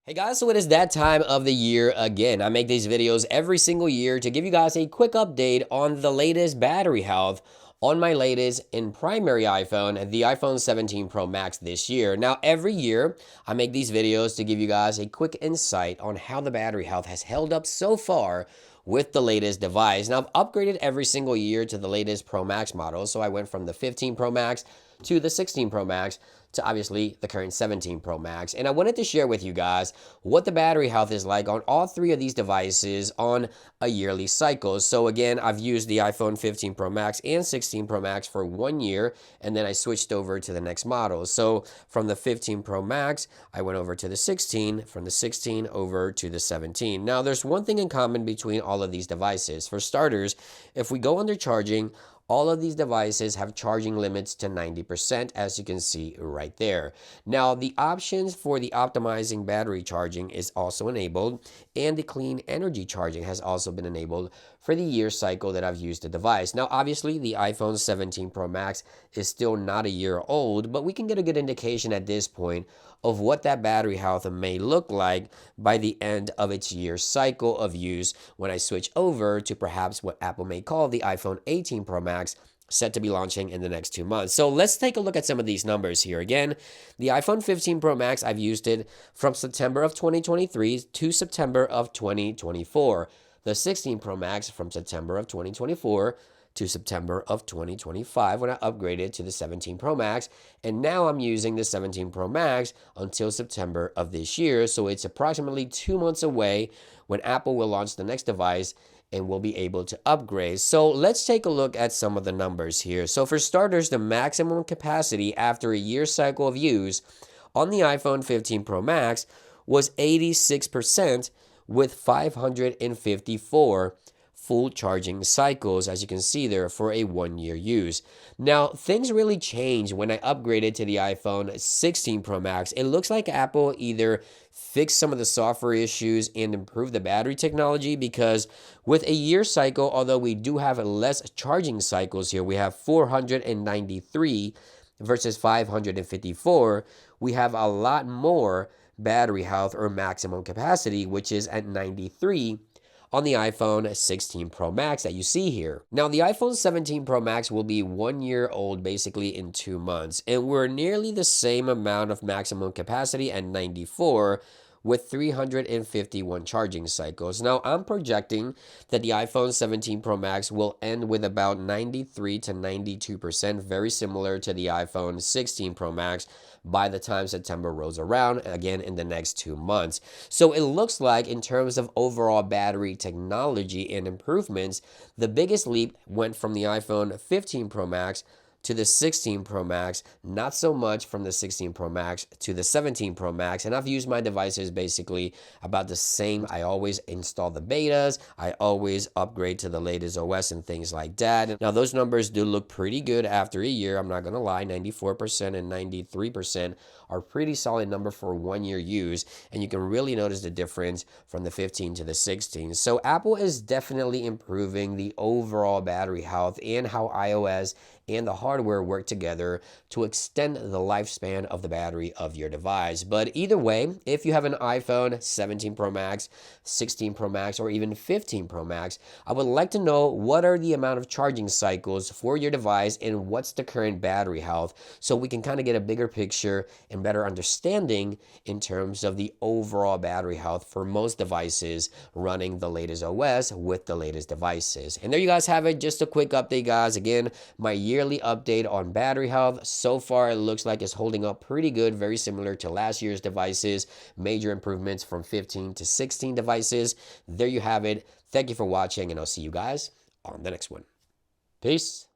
Hey guys, so it is that time of the year again. I make these videos every single year to give you guys a quick update on the latest battery health on my latest and primary iPhone, the iPhone 17 Pro Max this year. Now, every year I make these videos to give you guys a quick insight on how the battery health has held up so far with the latest device. Now, I've upgraded every single year to the latest Pro Max model. So I went from the 15 Pro Max to the 16 Pro Max to obviously the current 17 Pro Max. And I wanted to share with you guys what the battery health is like on all three of these devices on a yearly cycle. So again, I've used the iPhone 15 Pro Max and 16 Pro Max for 1 year, and then I switched over to the next model. So from the 15 Pro Max, I went over to the 16, from the 16 over to the 17. Now, there's one thing in common between all of these devices. For starters, if we go under charging, all of these devices have charging limits to 90%, as you can see right there. Now, the options for the optimizing battery charging is also enabled, and the clean energy charging has also been enabled for the year cycle that I've used the device. Now, obviously, the iPhone 17 Pro Max is still not a year old, but we can get a good indication at this point of what that battery health may look like by the end of its year cycle of use when I switch over to perhaps what Apple may call the iPhone 18 Pro Max, set to be launching in the next 2 months. So let's take a look at some of these numbers here. Again, the iPhone 15 Pro Max, I've used it from September of 2023 to September of 2024. The 16 Pro Max from September of 2024 to September of 2025 when I upgraded to the 17 Pro Max. And now I'm using the 17 Pro Max until September of this year. So it's approximately 2 months away when Apple will launch the next device and we'll be able to upgrade. So let's take a look at some of the numbers here. So for starters, the maximum capacity after a year cycle of use on the iPhone 15 Pro Max was 86% with 554 full charging cycles, as you can see there, for a 1-year use. Now, things really changed when I upgraded to the iPhone 16 Pro Max. It looks like Apple either fixed some of the software issues and improved the battery technology, because with a year cycle, although we do have less charging cycles here, we have 493 versus 554, we have a lot more battery health or maximum capacity, which is at 93 on the iPhone 16 Pro Max that you see here. Now, the iPhone 17 Pro Max will be 1 year old basically in 2 months, and we're nearly the same amount of maximum capacity at 94 with 351 charging cycles. Now, I'm projecting that the iPhone 17 Pro Max will end with about 93 to 92%, very similar to the iPhone 16 Pro Max by the time September rolls around, again in the next 2 months. So it looks like in terms of overall battery technology and improvements, the biggest leap went from the iPhone 15 Pro Max to the 16 Pro Max, not so much from the 16 Pro Max to the 17 Pro Max. And I've used my devices basically about the same. I always install the betas. I always upgrade to the latest OS and things like that. Now, those numbers do look pretty good after a year. I'm not going to lie, 94% and 93% are pretty solid number for 1 year use. And you can really notice the difference from the 15 to the 16. So Apple is definitely improving the overall battery health and how iOS and the hardware work together to extend the lifespan of the battery of your device. But either way, if you have an iPhone 17 Pro Max, 16 Pro Max, or even 15 Pro Max, I would like to know what are the amount of charging cycles for your device and what's the current battery health, so we can kind of get a bigger picture and better understanding in terms of the overall battery health for most devices running the latest OS with the latest devices. And there you guys have it, just a quick update, guys. Again, my yearly update on battery health. So far, it looks like it's holding up pretty good, very similar to last year's devices. Major improvements from 15 to 16 devices. There you have it. Thank you for watching, and I'll see you guys on the next one. Peace.